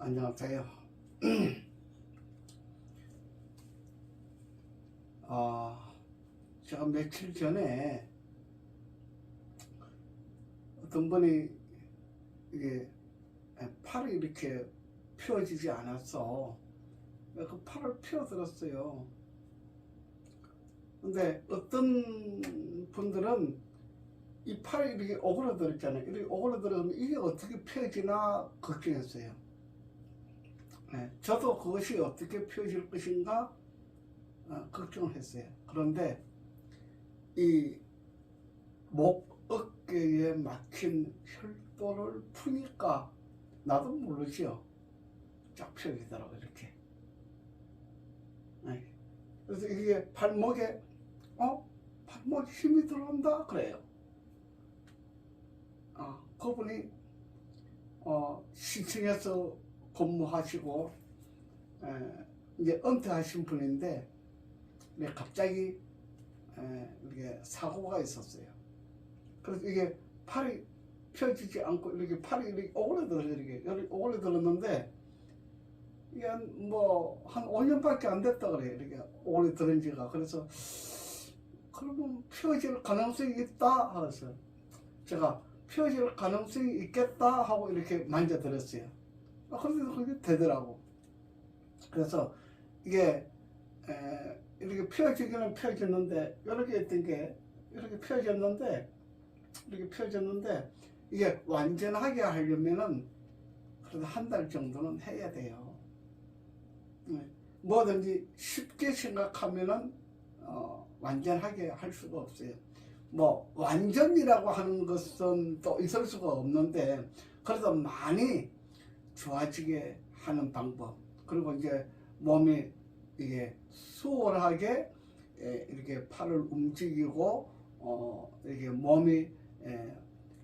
안녕하세요. 제가 며칠 전에 어떤 분이 이게 팔이 이렇게 펴지지 않아서 그 팔을 펴들었어요. 근데 어떤 분들은 이 팔이 이렇게 오그라들었잖아요. 이렇게 오그라들으면 이게 어떻게 펴지나 걱정했어요. 저도 그것이 어떻게 펴질 것인가 걱정을 했어요. 그런데 이 목, 어깨에 막힌 혈도를 푸니까 나도 모르죠. 쫙 펴지더라고요, 이렇게. 그래서 이게 발목에 발목에 힘이 들어온다 그래요. 그분이 시청에서 근무하시고 이제 은퇴하신 분인데 갑자기 이렇게 사고가 있었어요. 그래서 이게 팔이 펴지지 않고 이렇게 팔이 이렇게 오그라들어요. 이렇게 오그라들었는데 이게 한 5년밖에 안 됐다 그래요. 이렇게 오그라들은 지가. 그래서 그러면 펴질 가능성이 있다 하면서 제가 펴질 가능성이 있겠다 하고 이렇게 만져드렸어요. 그래서 그게 되더라고. 그래서 이게 이렇게 펴지기는 펴졌는데 이렇게 했던 게 이렇게 펴졌는데 이게 완전하게 하려면은 그래도 한 달 정도는 해야 돼요. 뭐든지 쉽게 생각하면은 완전하게 할 수가 없어요. 완전이라고 하는 것은 또 있을 수가 없는데 그래도 많이 좋아지게 하는 방법, 그리고 이제 몸이 이게 수월하게 이렇게 팔을 움직이고 이렇게 몸이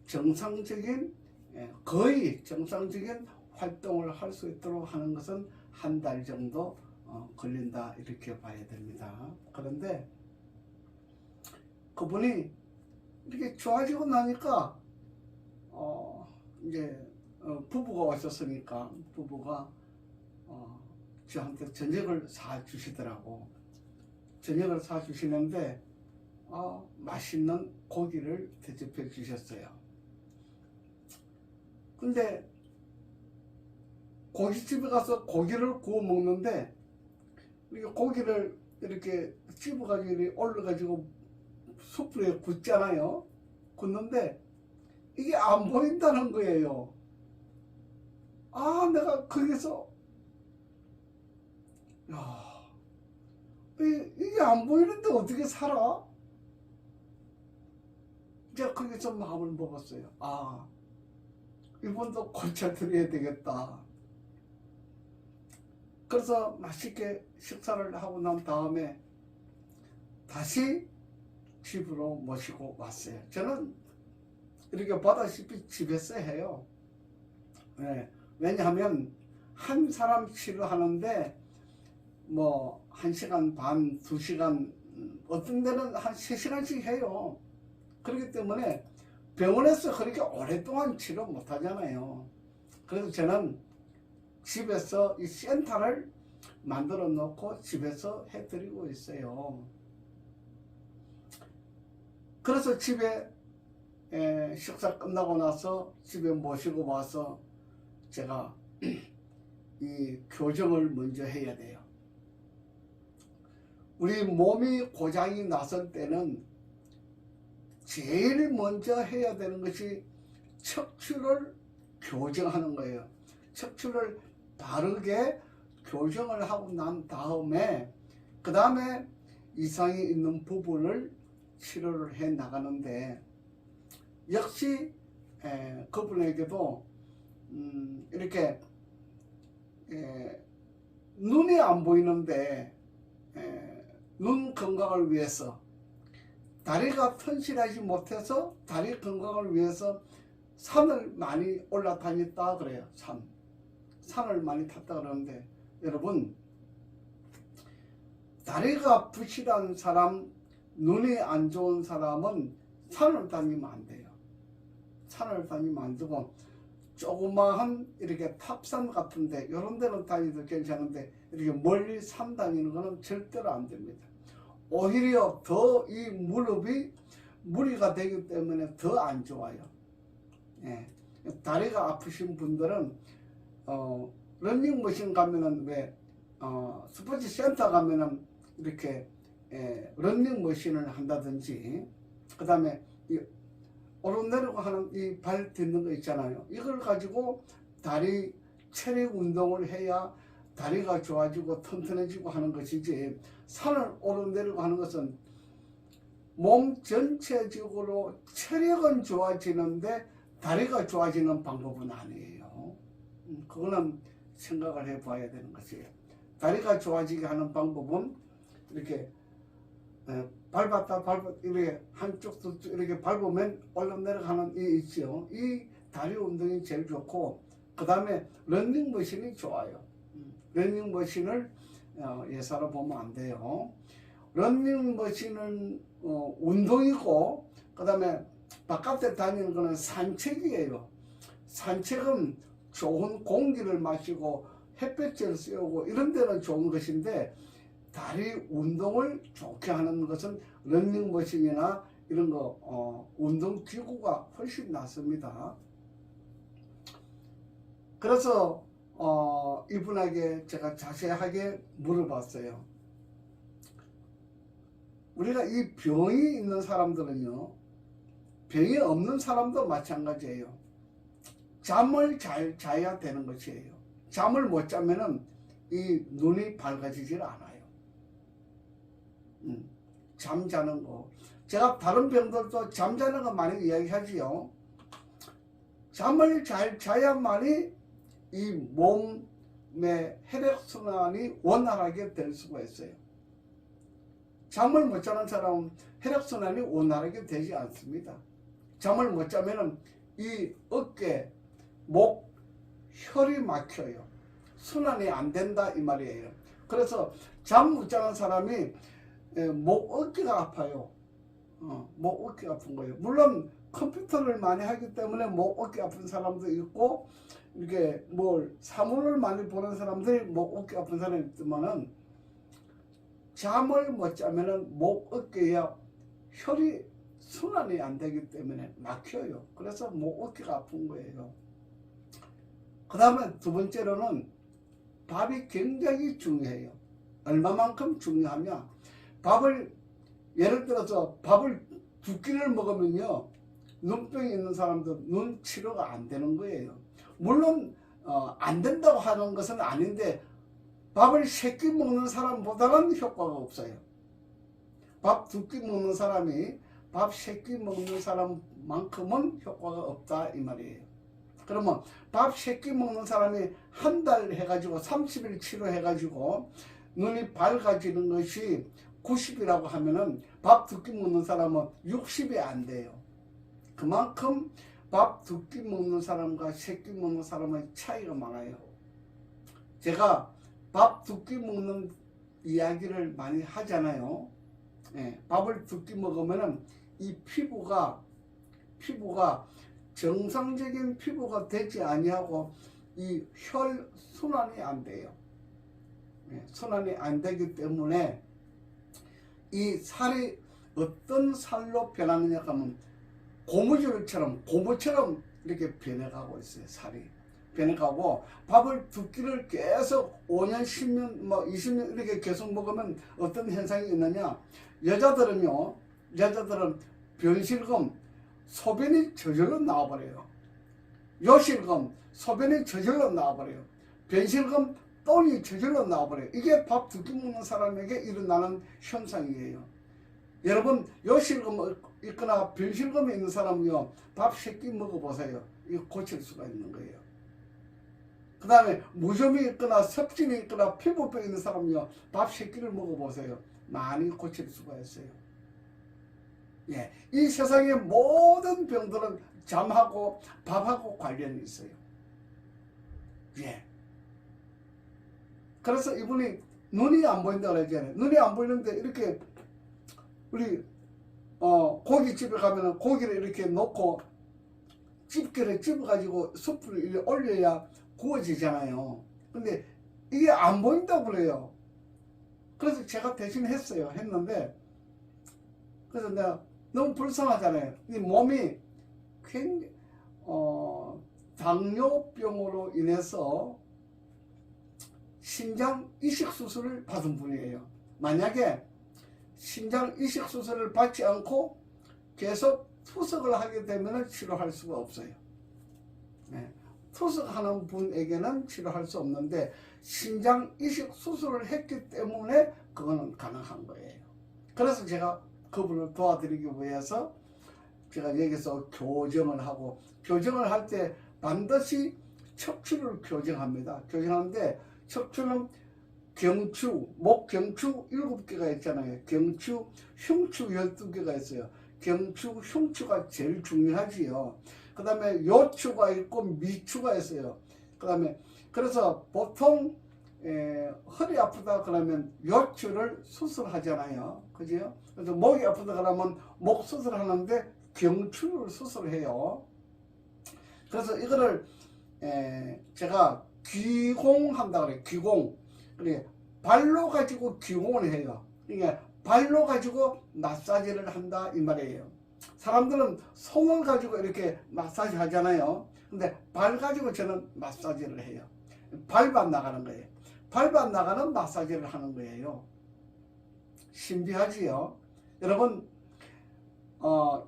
정상적인 거의 정상적인 활동을 할 수 있도록 하는 것은 한 달 정도 걸린다 이렇게 봐야 됩니다. 그런데 그분이 이렇게 좋아지고 나니까 이제 부부가 오셨으니까 부부가 저한테 저녁을 사주시더라고. 저녁을 사주시는데 맛있는 고기를 대접해 주셨어요. 근데 고깃집에 가서 고기를 구워 먹는데 고기를 이렇게 집어가지고 이렇게 올려가지고 숯불에 굽잖아요. 굽는데 이게 안 보인다는 거예요. 내가 거기서 이게 안 보이는데 어떻게 살아? 이제 거기서 마음을 먹었어요. 이번도 고쳐드려야 되겠다. 그래서 맛있게 식사를 하고 난 다음에 다시 집으로 모시고 왔어요. 저는 이렇게 보다시피 집에서 해요. 왜냐하면 한 사람 치료하는데 1시간 반, 2시간, 어떤 데는 한 3시간씩 해요. 그렇기 때문에 병원에서 그렇게 오랫동안 치료 못 하잖아요. 그래서 저는 집에서 이 센터를 만들어 놓고 집에서 해드리고 있어요. 그래서 집에 식사 끝나고 나서 집에 모시고 와서 제가 이 교정을 먼저 해야 돼요. 우리 몸이 고장이 났을 때는 제일 먼저 해야 되는 것이 척추를 교정하는 거예요. 척추를 바르게 교정을 하고 난 다음에 그 다음에 이상이 있는 부분을 치료를 해 나가는데 역시 그분에게도 이렇게 눈이 안 보이는데 눈 건강을 위해서 다리가 튼실하지 못해서 다리 건강을 위해서 산을 많이 올라다녔다 그래요. 산을 많이 탔다 그러는데 여러분, 다리가 부실한 사람, 눈이 안 좋은 사람은 산을 다니면 안 돼요. 산을 다니면 안 되고 조그마한 이렇게 탑산 같은데 이런 데는 다니도 괜찮은데 이렇게 멀리 산 다니는 거는 절대로 안 됩니다. 오히려 더 이 무릎이 무리가 되기 때문에 더 안 좋아요. 예. 다리가 아프신 분들은 러닝머신 가면은 왜 스포츠 센터 가면은 이렇게 러닝머신을 한다든지, 그 다음에 이 오르내리고 하는 이 발 딛는 거 있잖아요. 이걸 가지고 다리 체력 운동을 해야 다리가 좋아지고 튼튼해지고 하는 것이지, 산을 오르내리고 하는 것은 몸 전체적으로 체력은 좋아지는데 다리가 좋아지는 방법은 아니에요. 그거는 생각을 해봐야 되는 것이에요. 다리가 좋아지게 하는 방법은 이렇게 밟았다 이렇게 한쪽 이렇게 밟으면 올라내려가는 이 있죠. 이 다리 운동이 제일 좋고, 그 다음에 러닝머신이 좋아요. 러닝머신을 예사로 보면 안 돼요. 러닝머신은 운동이고, 그 다음에 바깥에 다니는 거는 산책이에요. 산책은 좋은 공기를 마시고 햇볕을 쐬고 이런 데는 좋은 것인데, 다리 운동을 좋게 하는 것은 러닝머신이나 이런 거 운동기구가 훨씬 낫습니다. 그래서 이분에게 제가 자세하게 물어봤어요. 우리가 이 병이 있는 사람들은요, 병이 없는 사람도 마찬가지예요. 잠을 잘 자야 되는 것이에요. 잠을 못 자면은 이 눈이 밝아지질 않아요. 잠자는 거. 제가 다른 병들도 잠자는 거 많이 이야기하지요. 잠을 잘 자야만이 이 몸의 혈액순환이 원활하게 될 수가 있어요. 잠을 못 자는 사람은 혈액순환이 원활하게 되지 않습니다. 잠을 못 자면은 이 어깨, 목, 혈이 막혀요. 순환이 안 된다 이 말이에요. 그래서 잠 못 자는 사람이 목 어깨가 아파요. 목 어깨가 아픈 거예요. 물론 컴퓨터를 많이 하기 때문에 목 어깨 아픈 사람도 있고, 이렇게 사물을 많이 보는 사람들이 목 어깨 아픈 사람이 있지만은, 잠을 못 자면은 목 어깨에 혈이 순환이 안 되기 때문에 막혀요. 그래서 목 어깨가 아픈 거예요. 그 다음에 두 번째로는 밥이 굉장히 중요해요. 얼마만큼 중요하냐, 밥을 예를 들어서 밥을 2끼를 먹으면요, 눈병이 있는 사람도 눈 치료가 안 되는 거예요. 물론 안 된다고 하는 것은 아닌데, 밥을 3끼 먹는 사람보다는 효과가 없어요. 밥 2끼 먹는 사람이 밥 3끼 먹는 사람만큼은 효과가 없다 이 말이에요. 그러면 밥 3끼 먹는 사람이 한 달 해가지고 30일 치료해가지고 눈이 밝아지는 것이 90이라고 하면은 밥 2끼 먹는 사람은 60이 안 돼요. 그만큼 밥 2끼 먹는 사람과 3끼 먹는 사람의 차이가 많아요. 제가 밥 2끼 먹는 이야기를 많이 하잖아요. 밥을 2끼 먹으면은 이 피부가 정상적인 피부가 되지 아니하고 이 혈 순환이 안 돼요. 순환이 안 되기 때문에 이 살이 어떤 살로 변하느냐 하면 고무처럼 이렇게 변해가고 있어요. 살이 변해가고, 밥을 2끼를 계속 5년, 10년, 20년 이렇게 계속 먹으면 어떤 현상이 있느냐, 여자들은 변실금, 소변이 저절로 나와버려요. 요실금, 소변이 저절로 나와버려요. 변실금, 똥이 저절로 나와버려요. 이게 밥 2끼 먹는 사람에게 일어나는 현상이에요. 여러분, 요실금 있거나 변실금이 있는 사람은요, 밥 3끼 먹어보세요. 이거 고칠 수가 있는 거예요. 그 다음에 무좀이 있거나 섭진이 있거나 피부병 있는 사람은요, 밥 3끼를 먹어보세요. 많이 고칠 수가 있어요. 이 세상의 모든 병들은 잠하고 밥하고 관련이 있어요. 그래서 이분이 눈이 안 보인다고 그랬잖아요. 눈이 안 보이는데 이렇게 우리 고깃집에 가면은 고기를 이렇게 놓고 집게를 집어가지고 숯불을 올려야 구워지잖아요. 근데 이게 안 보인다고 그래요. 그래서 제가 대신 했어요. 했는데 그래서 내가 너무 불쌍하잖아요. 이 몸이 굉장히 당뇨병으로 인해서 신장 이식 수술을 받은 분이에요. 만약에 신장 이식 수술을 받지 않고 계속 투석을 하게 되면 치료할 수가 없어요. 네. 투석하는 분에게는 치료할 수 없는데 신장 이식 수술을 했기 때문에 그거는 가능한 거예요. 그래서 제가 그분을 도와드리기 위해서 제가 여기서 교정을 하고, 교정을 할 때 반드시 척추를 교정합니다. 교정하는데 척추는 경추, 목경추 7개가 있잖아요. 경추, 흉추 12개가 있어요. 경추, 흉추가 제일 중요하지요. 그 다음에 요추가 있고 미추가 있어요. 그 다음에 그래서 보통 허리 아프다 그러면 요추를 수술하잖아요. 그죠? 그래서 목이 아프다 그러면 목 수술하는데 경추를 수술해요. 그래서 이거를 제가 귀공한다 그래요. 귀공. 그러니까 발로 가지고 귀공을 해요. 그러니까 발로 가지고 마사지를 한다 이 말이에요. 사람들은 손을 가지고 이렇게 마사지 하잖아요. 근데 발 가지고 저는 마사지를 해요. 발만 나가는 거예요. 발만 나가는 마사지를 하는 거예요. 신비하지요. 여러분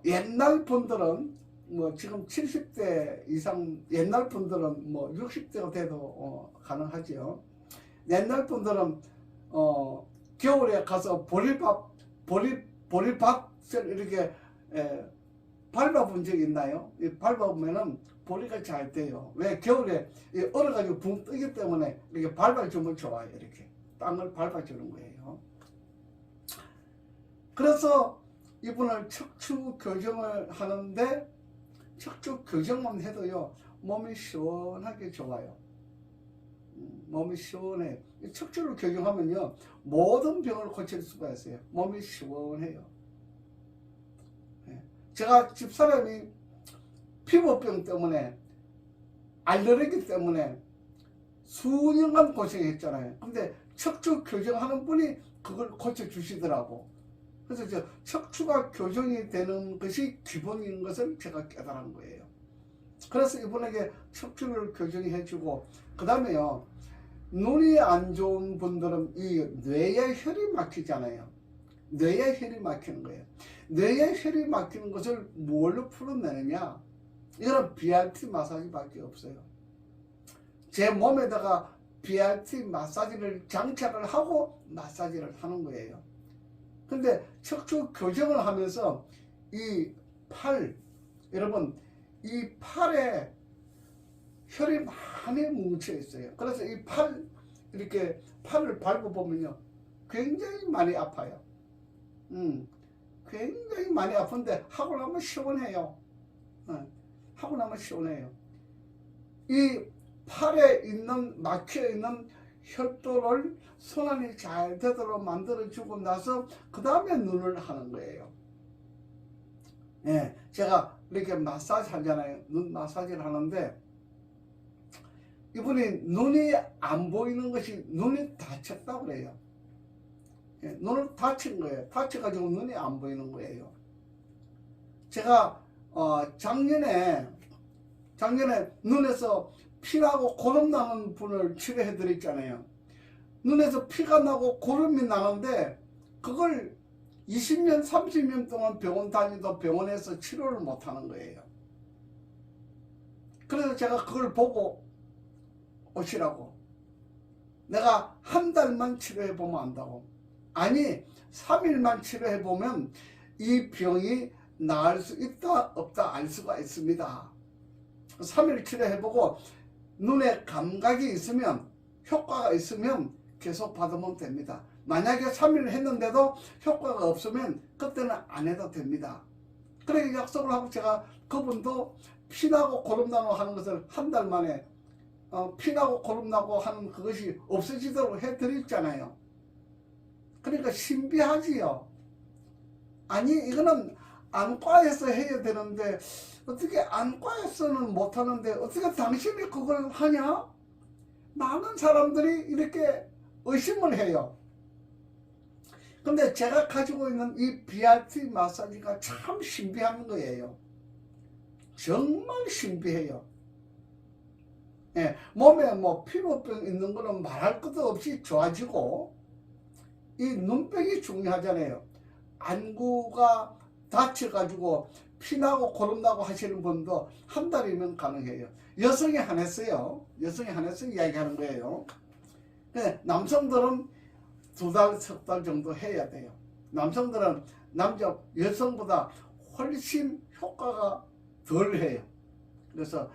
옛날 분들은 뭐 지금 70대 이상, 옛날 분들은 뭐 60대가 돼도 가능하지요. 옛날 분들은 겨울에 가서 보리밥을 이렇게 밟아본 적 있나요? 밟아보면은 보리가 잘 돼요. 왜? 겨울에 얼어가지고 붕 뜨기 때문에 이렇게 밟아주면 좋아요. 이렇게 땅을 밟아주는 거예요. 그래서 이분을 척추 교정을 하는데 척추 교정만 해도요 몸이 시원하게 좋아요. 몸이 시원해요. 척추를 교정하면요 모든 병을 고칠 수가 있어요. 몸이 시원해요. 제가 집사람이 피부병 때문에 알레르기 때문에 수년간 고생했잖아요. 근데 척추 교정하는 분이 그걸 고쳐주시더라고. 그래서 저 척추가 교정이 되는 것이 기본인 것을 제가 깨달은 거예요. 그래서 이분에게 척추를 교정해주고, 그 다음에요 눈이 안 좋은 분들은 이 뇌에 혈이 막히잖아요. 뇌에 혈이 막히는 거예요. 뇌에 혈이 막히는 것을 뭘로 풀어내느냐? 이거는 BRT 마사지밖에 없어요. 제 몸에다가 BRT 마사지를 장착을 하고 마사지를 하는 거예요. 근데 척추 교정을 하면서 이 팔, 여러분 이 팔에 혈이 많이 뭉쳐 있어요. 그래서 이 팔, 이렇게 팔을 밟아보면요 굉장히 많이 아파요. 굉장히 많이 아픈데 하고 나면 시원해요. 하고 나면 시원해요. 이 팔에 있는 막혀 있는 혈도를 순환이 잘 되도록 만들어주고 나서 그 다음에 눈을 하는 거예요. 예, 제가 이렇게 마사지 하잖아요. 눈 마사지를 하는데 이분이 눈이 안 보이는 것이 눈이 다쳤다고 그래요. 예, 눈을 다친 거예요. 다쳐가지고 눈이 안 보이는 거예요. 제가 작년에 눈에서 피나고 고름 나는 분을 치료해 드렸잖아요. 눈에서 피가 나고 고름이 나는데 그걸 20년 30년 동안 병원 다니도 병원에서 치료를 못 하는 거예요. 그래서 제가 그걸 보고 오시라고, 내가 한 달만 치료해 보면 안다고. 아니 3일만 치료해 보면 이 병이 나을 수 있다 없다 알 수가 있습니다. 3일 치료해 보고 눈에 감각이 있으면, 효과가 있으면 계속 받으면 됩니다. 만약에 3일 했는데도 효과가 없으면 그때는 안 해도 됩니다. 그래 약속을 하고 제가 그분도 피나고 고름나고 하는 것을 한 달 만에 피나고 고름나고 하는 그것이 없어지도록 해드렸잖아요. 그러니까 신비하지요. 아니 이거는 안과에서 해야 되는데 어떻게 안과에서는 못하는데 어떻게 당신이 그걸 하냐? 많은 사람들이 이렇게 의심을 해요. 근데 제가 가지고 있는 이 BRT 마사지가 참 신비한 거예요. 정말 신비해요. 예, 몸에 뭐 피부병 있는 거는 말할 것도 없이 좋아지고, 이 눈병이 중요하잖아요. 안구가 다쳐가지고 피나고 고름나고 하시는 분도 한 달이면 가능해요. 여성에 한해서요. 여성에 한해서 이야기하는 거예요. 근데 남성들은 2달, 3달 정도 해야 돼요. 남성들은 여성보다 훨씬 효과가 덜 해요. 그래서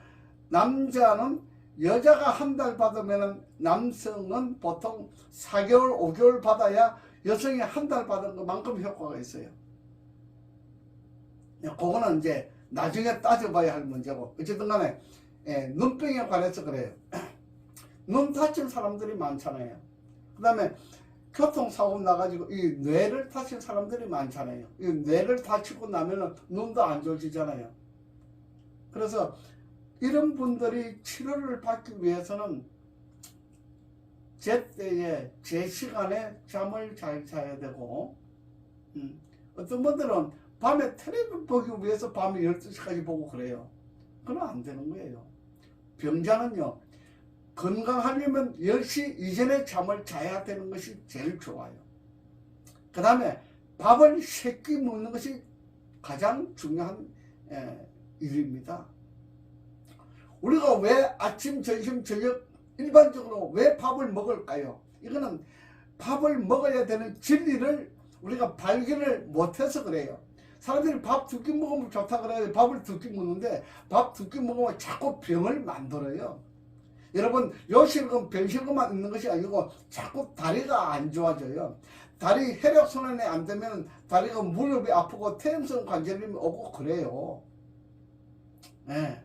남자는 여자가 한 달 받으면 남성은 보통 4개월, 5개월 받아야 여성이 한 달 받은 것만큼 효과가 있어요. 그거는 이제 나중에 따져봐야 할 문제고, 어쨌든 간에 눈병에 관해서 그래요. 눈 다친 사람들이 많잖아요. 그 다음에 교통사고 나가지고 이 뇌를 다친 사람들이 많잖아요. 이 뇌를 다치고 나면은 눈도 안 좋아지잖아요. 그래서 이런 분들이 치료를 받기 위해서는 제때에 제 시간에 잠을 잘 자야 되고, 어떤 분들은 밤에 텔레비전 보기 위해서 밤에 12시까지 보고 그래요. 그건 안 되는 거예요. 병자는요, 건강하려면 10시 이전에 잠을 자야 되는 것이 제일 좋아요. 그 다음에 밥을 3끼 먹는 것이 가장 중요한 일입니다. 우리가 왜 아침, 점심, 저녁 일반적으로 왜 밥을 먹을까요? 이거는 밥을 먹어야 되는 진리를 우리가 발견을 못해서 그래요. 사람들이 밥 2끼 먹으면 좋다 그래요. 밥을 2끼 먹는데 밥 2끼 먹으면 자꾸 병을 만들어요. 여러분, 요실금, 병실금만 있는 것이 아니고 자꾸 다리가 안 좋아져요. 다리 혈액순환이 안 되면 다리가 무릎이 아프고 퇴행성 관절염이 오고 그래요. 네.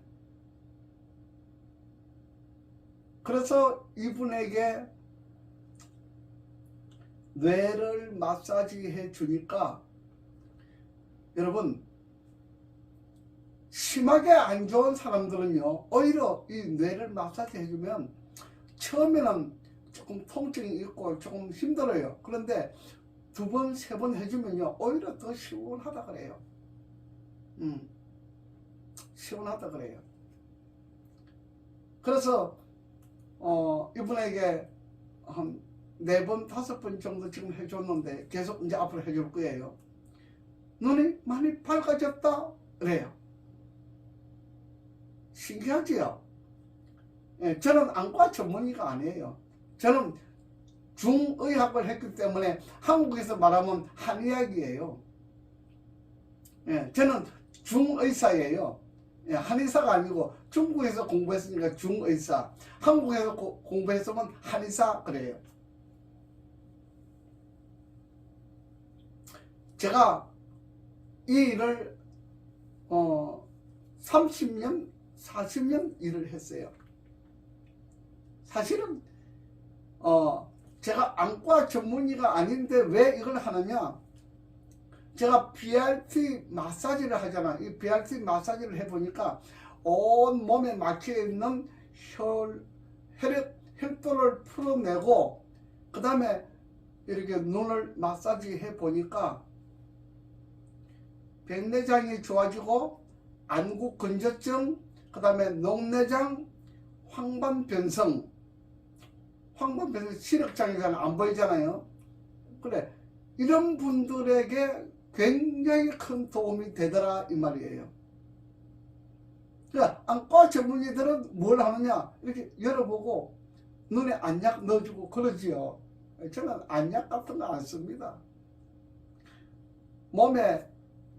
그래서 이분에게 뇌를 마사지해 주니까 여러분, 심하게 안 좋은 사람들은요, 오히려 이 뇌를 마사지 해주면 처음에는 조금 통증이 있고 조금 힘들어요. 그런데 2번, 3번 해주면요, 오히려 더 시원하다 그래요. 시원하다 그래요. 그래서 이분에게 한 4번, 5번 정도 지금 해줬는데 계속 이제 앞으로 해줄 거예요. 눈이 많이 밝아졌다 그래요. 신기하지요? 예, 저는 안과 전문의가 아니에요. 저는 중의학을 했기 때문에 한국에서 말하면 한의학이에요. 예, 저는 중의사예요. 예, 한의사가 아니고 중국에서 공부했으니까 중의사, 한국에서 공부했으면 한의사 그래요. 제가 이 일을 30년, 40년 일을 했어요. 사실은 제가 안과 전문의가 아닌데 왜 이걸 하느냐, 제가 BRT 마사지를 하잖아. 이 BRT 마사지를 해보니까 온 몸에 막혀있는 혈도를 풀어내고 그 다음에 이렇게 눈을 마사지 해보니까 백내장이 좋아지고 안구 건조증, 그 다음에 녹내장, 황반변성 시력장애가 안 보이잖아요. 그래, 이런 분들에게 굉장히 큰 도움이 되더라 이 말이에요. 그러니까 안과 전문의들은 뭘 하느냐, 이렇게 열어보고 눈에 안약 넣어주고 그러지요. 저는 안약 같은 거 안 씁니다. 몸에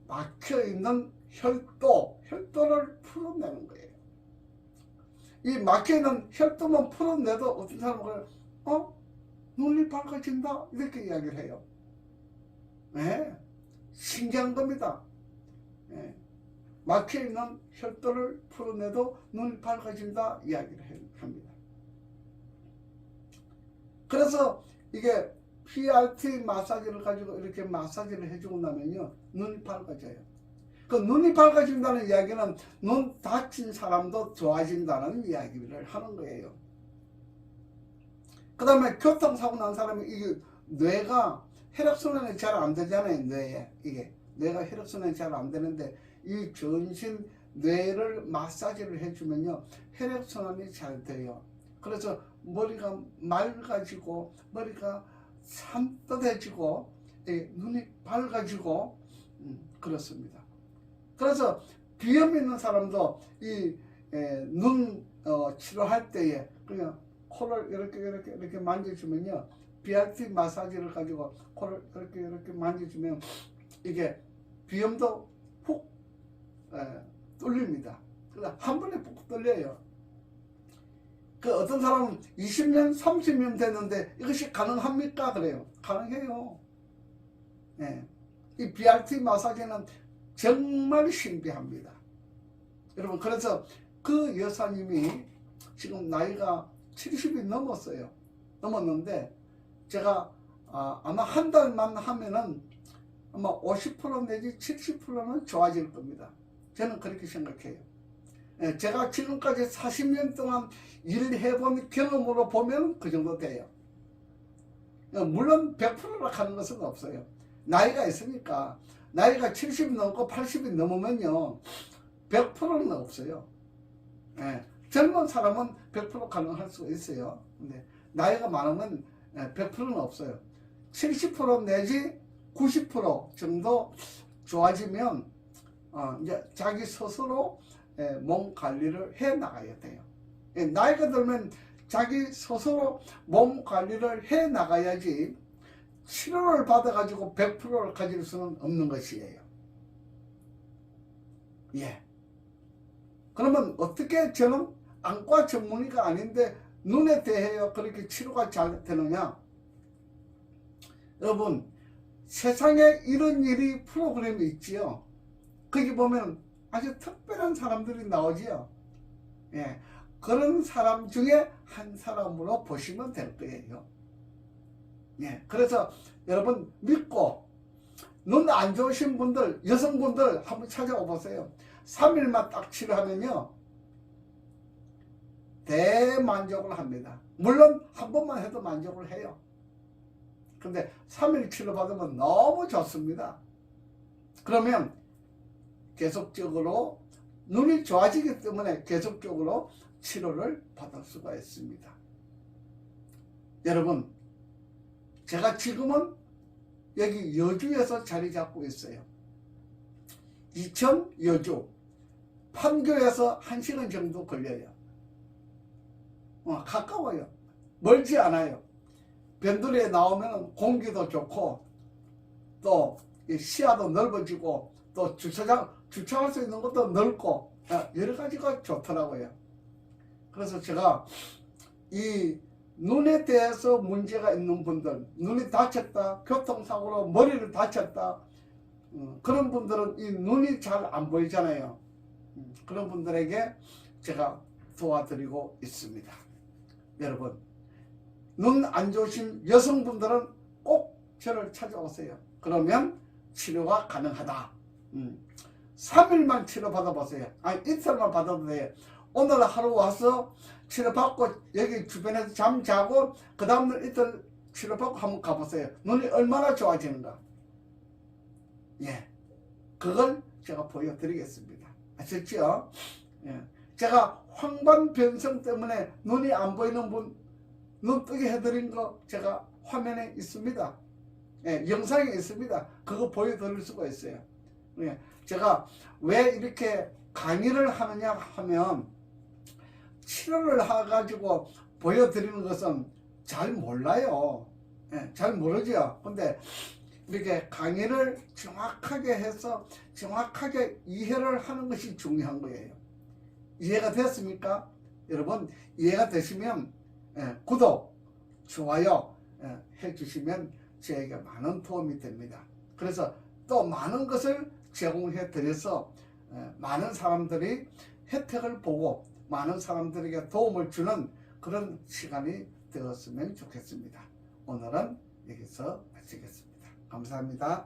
막혀있는 혈도를 풀어내는 거예요. 이 막혀있는 혈도만 풀어내도 어떤 사람은 눈이 밝아진다 이렇게 이야기를 해요. 네, 신기한 겁니다. 네, 막혀있는 혈도를 풀어내도 눈이 밝아진다 이야기를 합니다. 그래서 이게 BRT 마사지를 가지고 이렇게 마사지를 해주고 나면요, 눈이 밝아져요. 그 눈이 밝아진다는 이야기는 눈 다친 사람도 좋아진다는 이야기를 하는 거예요. 그 다음에 교통사고 난 사람이 이게 뇌가 혈액순환이 잘 안 되잖아요. 뇌에 이게 뇌가 혈액순환이 잘 안 되는데 이 전신 뇌를 마사지를 해주면요 혈액순환이 잘 돼요. 그래서 머리가 맑아지고 머리가 산뜻해지고 눈이 밝아지고 그렇습니다. 그래서 비염 있는 사람도 이 눈 치료할 때에 그냥 코를 이렇게 만져주면요 BRT 마사지를 가지고 코를 이렇게 만져주면 이게 비염도 훅 뚫립니다. 그래서 한 번에 푹 뚫려요. 그 어떤 사람은 20년 30년 됐는데 이것이 가능합니까? 그래요. 가능해요. 이 BRT 마사지는 정말 신비합니다. 여러분 그래서 그 여사님이 지금 나이가 70이 넘었어요. 넘었는데 제가 아마 한 달만 하면은 아마 50% 내지 70%는 좋아질 겁니다. 저는 그렇게 생각해요. 제가 지금까지 40년 동안 일해본 경험으로 보면 그 정도 돼요. 물론 100%라 하는 것은 없어요. 나이가 있으니까 나이가 70이 넘고 80이 넘으면요 100%는 없어요. 젊은 사람은 100% 가능할 수 있어요. 근데 나이가 많으면 100%는 없어요. 70% 내지 90% 정도 좋아지면 이제 자기 스스로 몸 관리를 해 나가야 돼요. 나이가 들면 자기 스스로 몸 관리를 해 나가야지 치료를 받아가지고 100%를 가질 수는 없는 것이에요. 그러면 어떻게 저는 안과 전문의가 아닌데 눈에 대해요 그렇게 치료가 잘 되느냐? 여러분 세상에 이런 일이 프로그램이 있지요. 거기 보면 아주 특별한 사람들이 나오지요. 그런 사람 중에 한 사람으로 보시면 될 거예요. 그래서 여러분 믿고 눈 안 좋으신 분들 여성분들 한번 찾아와 보세요. 3일만 딱 치료하면요 대만족을 합니다. 물론 한 번만 해도 만족을 해요. 근데 3일 치료받으면 너무 좋습니다. 그러면 계속적으로 눈이 좋아지기 때문에 계속적으로 치료를 받을 수가 있습니다. 여러분 제가 지금은 여기 여주에서 자리 잡고 있어요. 이천 여주 판교에서 1시간 정도 걸려요. 가까워요. 멀지 않아요. 변두리에 나오면 공기도 좋고 또 시야도 넓어지고 또 주차할 수 있는 것도 넓고 여러 가지가 좋더라고요. 그래서 제가 이 눈에 대해서 문제가 있는 분들, 눈이 다쳤다, 교통사고로 머리를 다쳤다, 그런 분들은 이 눈이 잘 안 보이잖아요. 그런 분들에게 제가 도와드리고 있습니다. 여러분 눈 안 좋으신 여성분들은 꼭 저를 찾아오세요. 그러면 치료가 가능하다. 3일만 치료 받아보세요. 아니 이틀만 받아도 돼요. 오늘 하루 와서 치료받고 여기 주변에서 잠 자고 그 다음날 이틀 치료받고 한번 가보세요. 눈이 얼마나 좋아지는가. 그걸 제가 보여드리겠습니다. 아셨죠? 제가 황반변성 때문에 눈이 안 보이는 분 눈 뜨게 해드린 거 제가 화면에 있습니다. 영상에 있습니다. 그거 보여드릴 수가 있어요. 제가 왜 이렇게 강의를 하느냐 하면 치료를 해가지고 보여드리는 것은 잘 몰라요. 잘 모르죠. 근데 이렇게 강의를 정확하게 해서 정확하게 이해를 하는 것이 중요한 거예요. 이해가 됐습니까? 여러분 이해가 되시면 구독, 좋아요 해주시면 저에게 많은 도움이 됩니다. 그래서 또 많은 것을 제공해 드려서 많은 사람들이 혜택을 보고 많은 사람들에게 도움을 주는 그런 시간이 되었으면 좋겠습니다. 오늘은 여기서 마치겠습니다. 감사합니다.